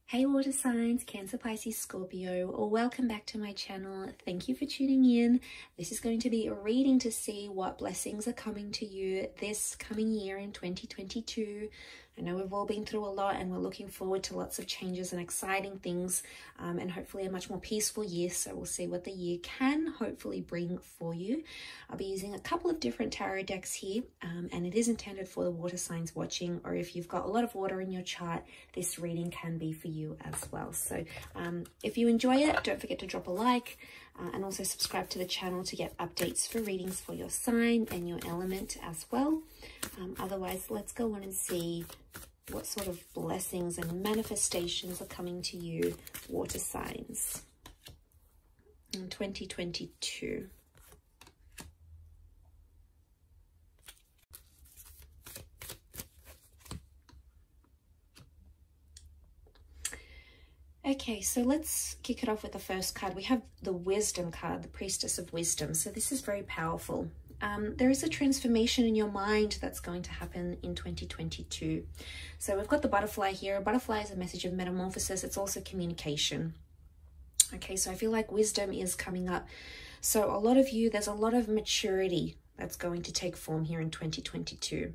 Hey water signs, Cancer, Pisces, Scorpio, or welcome back to my channel. Thank you for tuning in. This is going to be a reading to see what blessings are coming to you this coming year in 2022. I know we've all been through a lot and we're looking forward to lots of changes and exciting things and hopefully a much more peaceful year. So we'll see what the year can hopefully bring for you. I'll be using a couple of different tarot decks here and it is intended for the water signs watching, or if you've got a lot of water in your chart, this reading can be for you as well. So if you enjoy it, don't forget to drop a like and also subscribe to the channel to get updates for readings for your sign and your element as well. Otherwise, let's go on and see what sort of blessings and manifestations are coming to you, water signs, in 2022. Okay, so let's kick it off with the first card. We have the Wisdom card, the Priestess of Wisdom. So this is very powerful. There is a transformation in your mind that's going to happen in 2022. So we've got the butterfly here. A butterfly is a message of metamorphosis. It's also communication. Okay, so I feel like wisdom is coming up. So a lot of you, there's a lot of maturity that's going to take form here in 2022.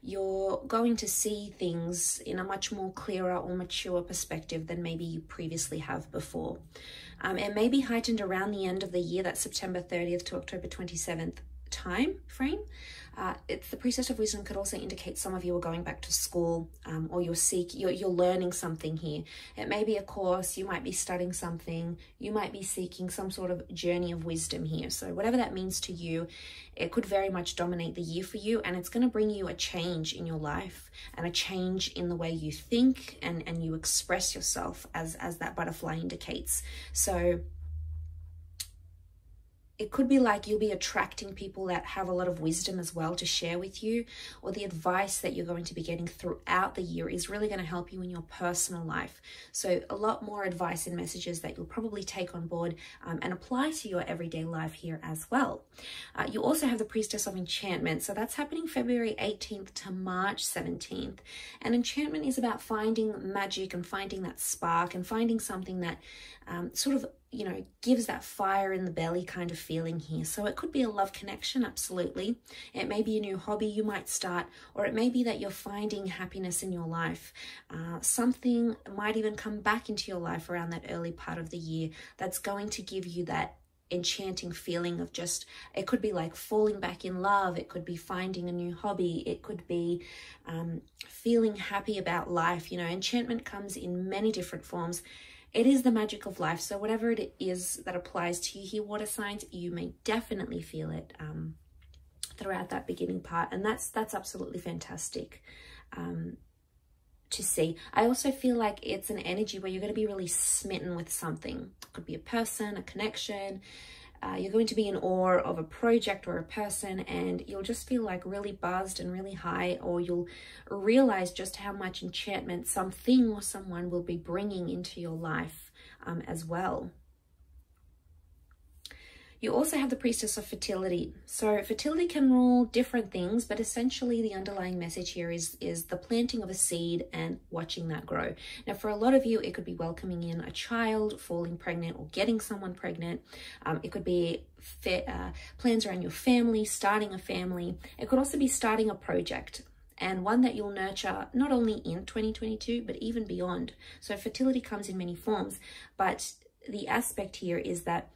You're going to see things in a much more clearer or mature perspective than maybe you previously have before. It may be heightened around the end of the year, that's September 30th to October 27th time frame. It's the Priestess of Wisdom could also indicate some of you are going back to school or you're learning something here. It may be a course, you might be studying something, you might be seeking some sort of journey of wisdom here. So whatever that means to you, it could very much dominate the year for you, and it's going to bring you a change in your life and a change in the way you think and you express yourself as that butterfly indicates. So it could be like you'll be attracting people that have a lot of wisdom as well to share with you, or the advice that you're going to be getting throughout the year is really going to help you in your personal life. So a lot more advice and messages that you'll probably take on board and apply to your everyday life here as well. You also have the Priestess of Enchantment. So that's happening February 18th to March 17th. And enchantment is about finding magic and finding that spark and finding something that sort of, you know, gives that fire in the belly kind of feeling here. So it could be a love connection, absolutely. It may be a new hobby you might start, or it may be that you're finding happiness in your life. Something might even come back into your life around that early part of the year that's going to give you that enchanting feeling of just, it could be like falling back in love, it could be finding a new hobby, it could be feeling happy about life. You know, enchantment comes in many different forms. It is the magic of life. So whatever it is that applies to you here, water signs, you may definitely feel it throughout that beginning part. And that's absolutely fantastic to see. I also feel like it's an energy where you're going to be really smitten with something. It could be a person, a connection. You're going to be in awe of a project or a person, and you'll just feel like really buzzed and really high, or you'll realize just how much enchantment something or someone will be bringing into your life as well. You also have the Priestess of Fertility. So fertility can rule different things, but essentially the underlying message here is the planting of a seed and watching that grow. Now, for a lot of you, it could be welcoming in a child, falling pregnant, or getting someone pregnant. It could be plans around your family, starting a family. It could also be starting a project, and one that you'll nurture not only in 2022, but even beyond. So fertility comes in many forms, but the aspect here is that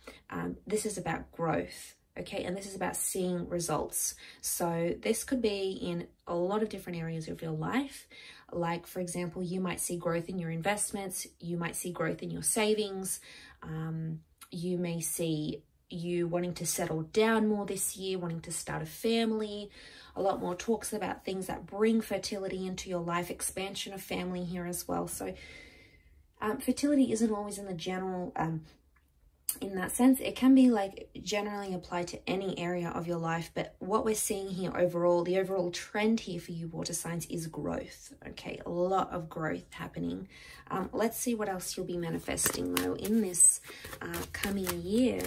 this is about growth, okay? And this is about seeing results. So this could be in a lot of different areas of your life. Like, for example, you might see growth in your investments. You might see growth in your savings. You may see you wanting to settle down more this year, wanting to start a family. A lot more talks about things that bring fertility into your life, expansion of family here as well. So fertility isn't always in the general, in that sense. It can be like generally applied to any area of your life, but what we're seeing here overall, the overall trend here for you water signs is growth, okay? A lot of growth happening. Let's see what else you'll be manifesting though in this coming year.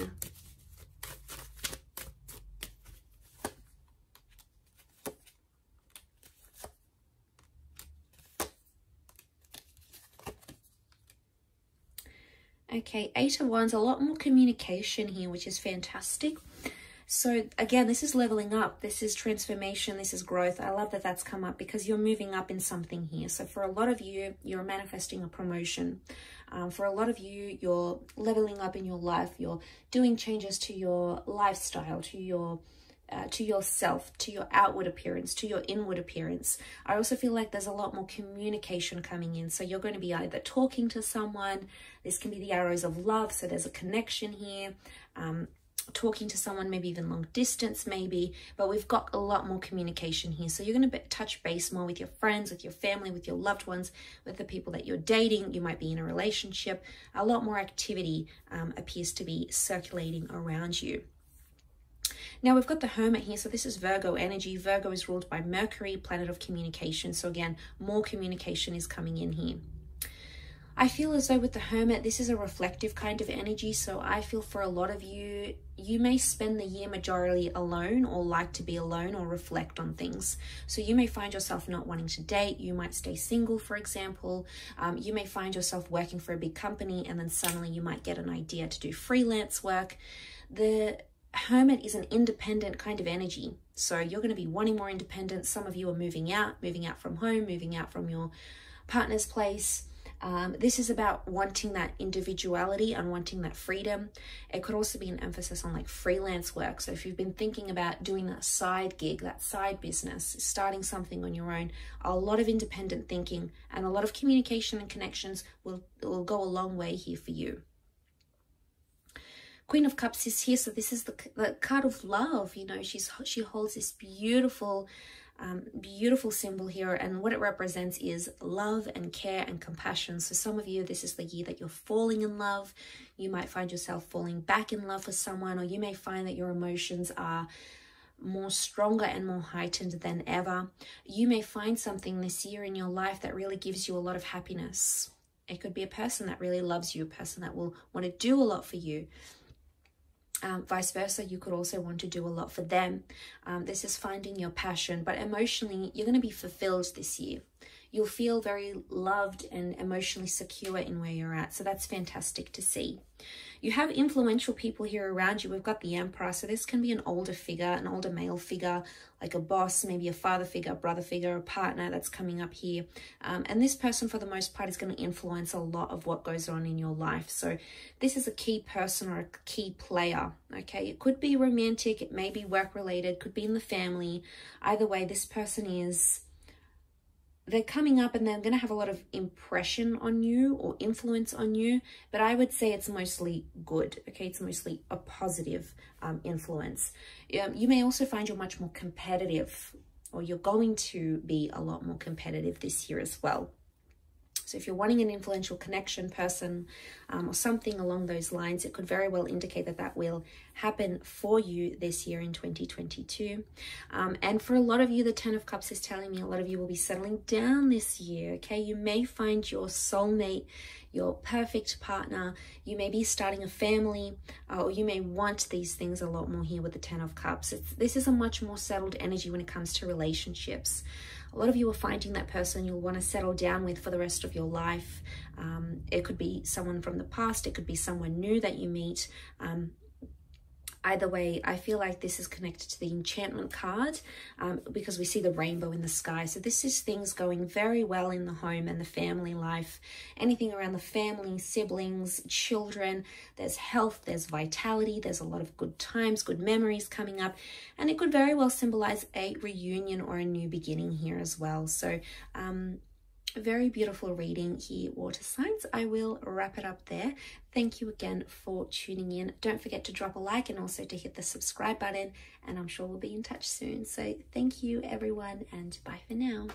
Okay, 8 of Wands, a lot more communication here, which is fantastic. So again, this is leveling up. This is transformation. This is growth. I love that that's come up because you're moving up in something here. So for a lot of you, you're manifesting a promotion. For a lot of you, you're leveling up in your life. You're doing changes to your lifestyle, to yourself, to your outward appearance, to your inward appearance. I also feel like there's a lot more communication coming in. So you're going to be either talking to someone. This can be the arrows of love. So there's a connection here. Talking to someone, maybe even long distance, maybe, but we've got a lot more communication here. So you're going to touch base more with your friends, with your family, with your loved ones, with the people that you're dating. You might be in a relationship. A lot more activity appears to be circulating around you. Now we've got the Hermit here. So this is Virgo energy. Virgo is ruled by Mercury, planet of communication. So again, more communication is coming in here. I feel as though with the Hermit, this is a reflective kind of energy. So I feel for a lot of you, you may spend the year majority alone or like to be alone or reflect on things. So you may find yourself not wanting to date. You might stay single, for example. You may find yourself working for a big company and then suddenly you might get an idea to do freelance work. The Hermit is an independent kind of energy. So you're going to be wanting more independence. Some of you are moving out from home, moving out from your partner's place. This is about wanting that individuality and wanting that freedom. It could also be an emphasis on like freelance work. So if you've been thinking about doing that side gig, that side business, starting something on your own, a lot of independent thinking and a lot of communication and connections will go a long way here for you. Queen of Cups is here. So this is the card of love. You know, she holds this beautiful symbol here, and what it represents is love and care and compassion. So some of you, this is the year that you're falling in love. You might find yourself falling back in love with someone, or you may find that your emotions are more stronger and more heightened than ever. You may find something this year in your life that really gives you a lot of happiness. It could be a person that really loves you, a person that will want to do a lot for you. Vice versa, you could also want to do a lot for them. This is finding your passion, but emotionally, you're going to be fulfilled this year. You'll feel very loved and emotionally secure in where you're at. So that's fantastic to see. You have influential people here around you. We've got the Emperor. So this can be an older figure, an older male figure, like a boss, maybe a father figure, a brother figure, a partner that's coming up here. And this person, for the most part, is going to influence a lot of what goes on in your life. So this is a key person or a key player, okay? It could be romantic. It may be work-related, could be in the family. Either way, this person is... they're coming up and they're going to have a lot of impression on you or influence on you, but I would say it's mostly good, okay? It's mostly a positive influence. You may also find you're much more competitive, or you're going to be a lot more competitive this year as well. So if you're wanting an influential connection person or something along those lines, it could very well indicate that that will happen for you this year in 2022. And for a lot of you, the 10 of Cups is telling me a lot of you will be settling down this year, okay? You may find your soulmate, your perfect partner. You may be starting a family, or you may want these things a lot more here with the 10 of Cups. This is a much more settled energy when it comes to relationships. A lot of you are finding that person you'll want to settle down with for the rest of your life. It could be someone from the past. It could be someone new that you meet. Either way, I feel like this is connected to the enchantment card because we see the rainbow in the sky. So this is things going very well in the home and the family life. Anything around the family, siblings, children. There's health, there's vitality, there's a lot of good times, good memories coming up. And it could very well symbolize a reunion or a new beginning here as well. So a very beautiful reading here, water signs. I will wrap it up there. Thank you again for tuning in. Don't forget to drop a like and also to hit the subscribe button, and I'm sure we'll be in touch soon. So thank you everyone, and bye for now.